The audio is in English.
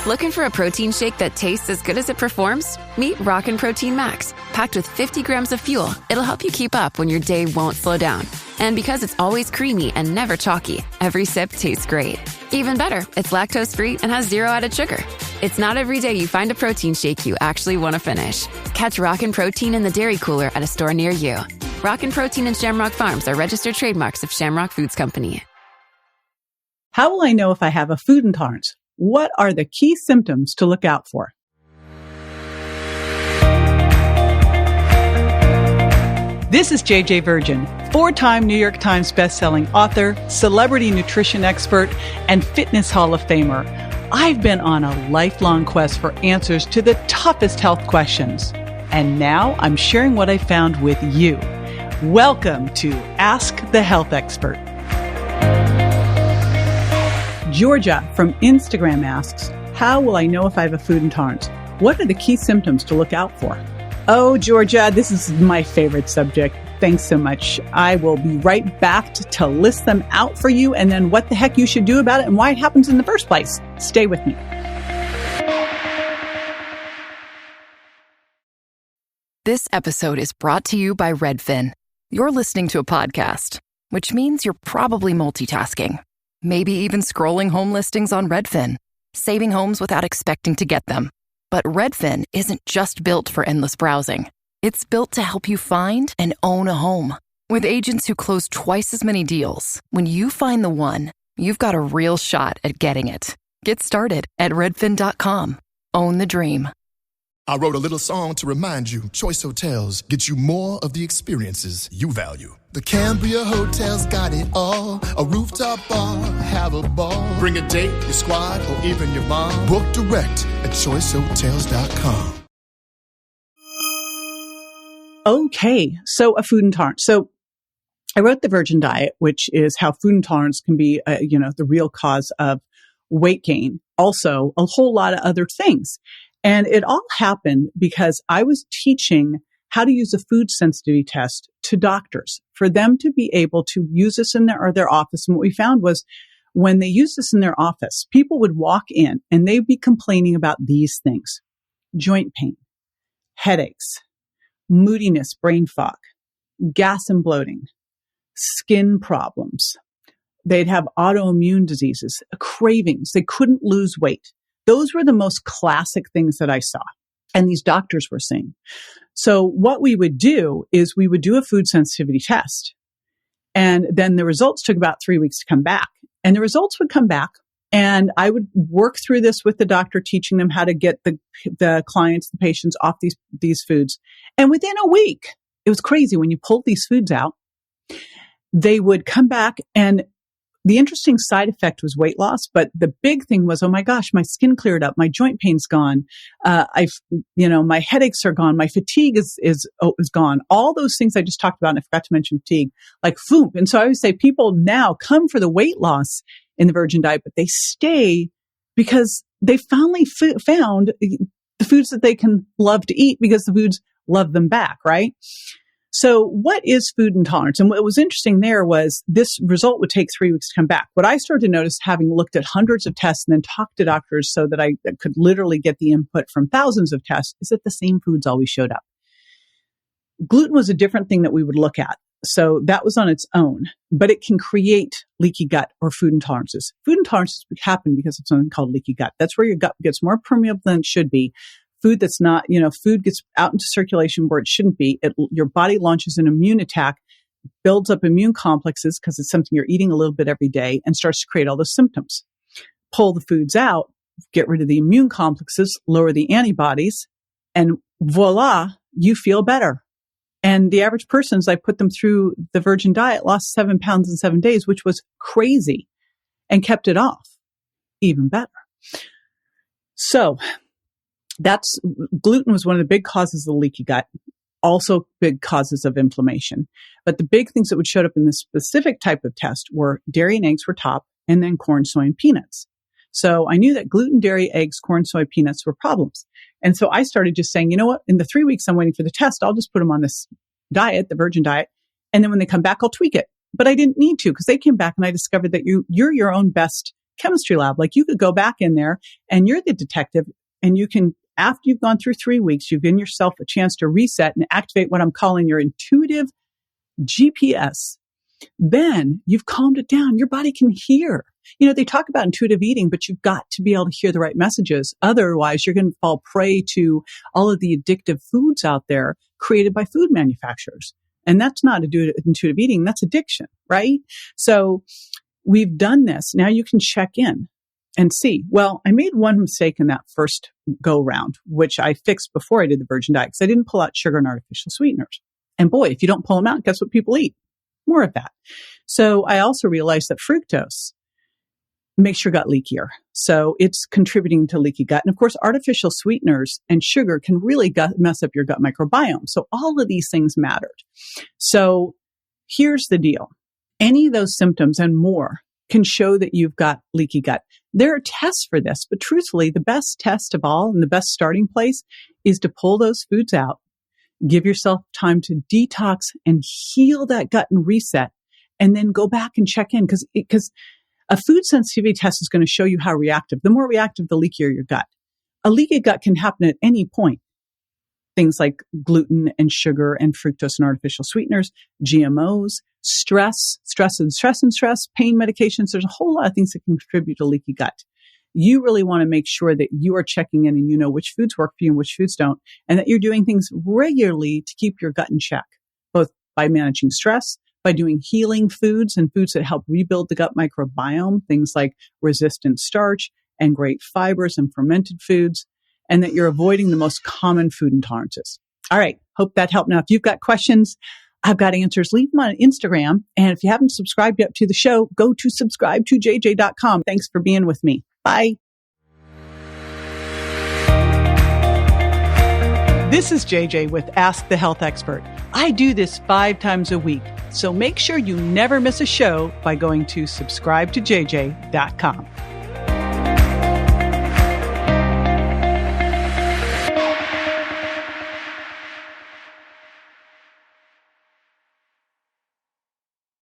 Looking for a protein shake that tastes as good as it performs? Meet Rockin' Protein Max. Packed with 50 grams of fuel, it'll help you keep up when your day won't slow down. And because it's always creamy and never chalky, every sip tastes great. Even better, it's lactose-free and has 0 added sugar. It's not every day you find a protein shake you actually want to finish. Catch Rockin' Protein in the dairy cooler at a store near you. Rockin' Protein and Shamrock Farms are registered trademarks of Shamrock Foods Company. How will I know if I have a food intolerance? What are the key symptoms to look out for? This is JJ Virgin, 4-time New York Times bestselling author, celebrity nutrition expert, and fitness Hall of Famer. I've been on a lifelong quest for answers to the toughest health questions. And now I'm sharing what I found with you. Welcome to Ask the Health Expert. Georgia from Instagram asks, how will I know if I have a food intolerance? What are the key symptoms to look out for? Oh, Georgia, this is my favorite subject. Thanks so much. I will be right back to list them out for you and then what the heck you should do about it and why it happens in the first place. Stay with me. This episode is brought to you by Redfin. You're listening to a podcast, which means you're probably multitasking. Maybe even scrolling home listings on Redfin, saving homes without expecting to get them. But Redfin isn't just built for endless browsing. It's built to help you find and own a home. With agents who close twice as many deals, when you find the one, you've got a real shot at getting it. Get started at redfin.com. Own the dream. I wrote a little song to remind you, Choice Hotels get you more of the experiences you value. The Cambria Hotel's got it all. A rooftop bar, have a ball. Bring a date, your squad, or even your mom. Book direct at choicehotels.com. Okay, so a food intolerance. So I wrote The Virgin Diet, which is how food intolerance can be, the real cause of weight gain. Also, a whole lot of other things. And it all happened because I was teaching how to use a food sensitivity test to doctors for them to be able to use this in their office. And what we found was when they used this in their office, people would walk in and they'd be complaining about these things: joint pain, headaches, moodiness, brain fog, gas and bloating, skin problems. They'd have autoimmune diseases, cravings. They couldn't lose weight. Those were the most classic things that I saw. And these doctors were seeing. So what we would do is we would do a food sensitivity test. And then the results took about 3 weeks to come back. And the results would come back. And I would work through this with the doctor, teaching them how to get the clients, the patients off these foods. And within a week, it was crazy. When you pulled these foods out, they would come back, and the interesting side effect was weight loss, but the big thing was, oh my gosh, my skin cleared up, my joint pain's gone, my headaches are gone, my fatigue is gone. All those things I just talked about, and I forgot to mention fatigue, like food. And so I always say people now come for the weight loss in the Virgin Diet, but they stay because they finally found the foods that they can love to eat because the foods love them back, right? So what is food intolerance? And what was interesting there was this result would take 3 weeks to come back. What I started to notice, having looked at hundreds of tests and then talked to doctors so that I could literally get the input from thousands of tests, is that the same foods always showed up. Gluten was a different thing that we would look at. So that was on its own, but it can create leaky gut or food intolerances. Food intolerances happen because of something called leaky gut. That's where your gut gets more permeable than it should be. Food that's not, food gets out into circulation where it shouldn't be. Your body launches an immune attack, builds up immune complexes because it's something you're eating a little bit every day, and starts to create all those symptoms. Pull the foods out, get rid of the immune complexes, lower the antibodies, and voila, you feel better. And the average person, as I put them through the Virgin Diet, lost 7 pounds in 7 days, which was crazy, and kept it off. Even better. So gluten was one of the big causes of the leaky gut, also big causes of inflammation. But the big things that would show up in this specific type of test were dairy and eggs were top, and then corn, soy, and peanuts. So I knew that gluten, dairy, eggs, corn, soy, peanuts were problems. And so I started just saying, you know what, in the 3 weeks I'm waiting for the test, I'll just put them on this diet, the Virgin Diet. And then when they come back, I'll tweak it. But I didn't need to, because they came back and I discovered that you're your own best chemistry lab. Like you could go back in there and you're the detective and you can, after you've gone through 3 weeks, you've given yourself a chance to reset and activate what I'm calling your intuitive GPS. Then you've calmed it down. Your body can hear. You know, they talk about intuitive eating, but you've got to be able to hear the right messages. Otherwise, you're going to fall prey to all of the addictive foods out there created by food manufacturers. And that's not intuitive eating. That's addiction, right? So we've done this. Now you can check in and see, well, I made one mistake in that first go round, which I fixed before I did the virgin diet because I didn't pull out sugar and artificial sweeteners. And boy, if you don't pull them out, guess what people eat? More of that. So I also realized that fructose makes your gut leakier. So it's contributing to leaky gut. And of course, artificial sweeteners and sugar can really mess up your gut microbiome. So all of these things mattered. So here's the deal. Any of those symptoms and more can show that you've got leaky gut. There are tests for this, but truthfully, the best test of all and the best starting place is to pull those foods out, give yourself time to detox and heal that gut and reset, and then go back and check in because a food sensitivity test is going to show you how reactive. The more reactive, the leakier your gut. A leaky gut can happen at any point. Things like gluten and sugar and fructose and artificial sweeteners, GMOs, stress, pain medications. There's a whole lot of things that can contribute to leaky gut. You really want to make sure that you are checking in and you know which foods work for you and which foods don't, and that you're doing things regularly to keep your gut in check, both by managing stress, by doing healing foods and foods that help rebuild the gut microbiome, things like resistant starch and great fibers and fermented foods, and that you're avoiding the most common food intolerances. All right. Hope that helped. Now, if you've got questions, I've got answers. Leave them on Instagram. And if you haven't subscribed yet to the show, go to subscribe2jj.com. Thanks for being with me. Bye. This is JJ with Ask the Health Expert. I do this 5 times a week, so make sure you never miss a show by going to subscribe2jj.com.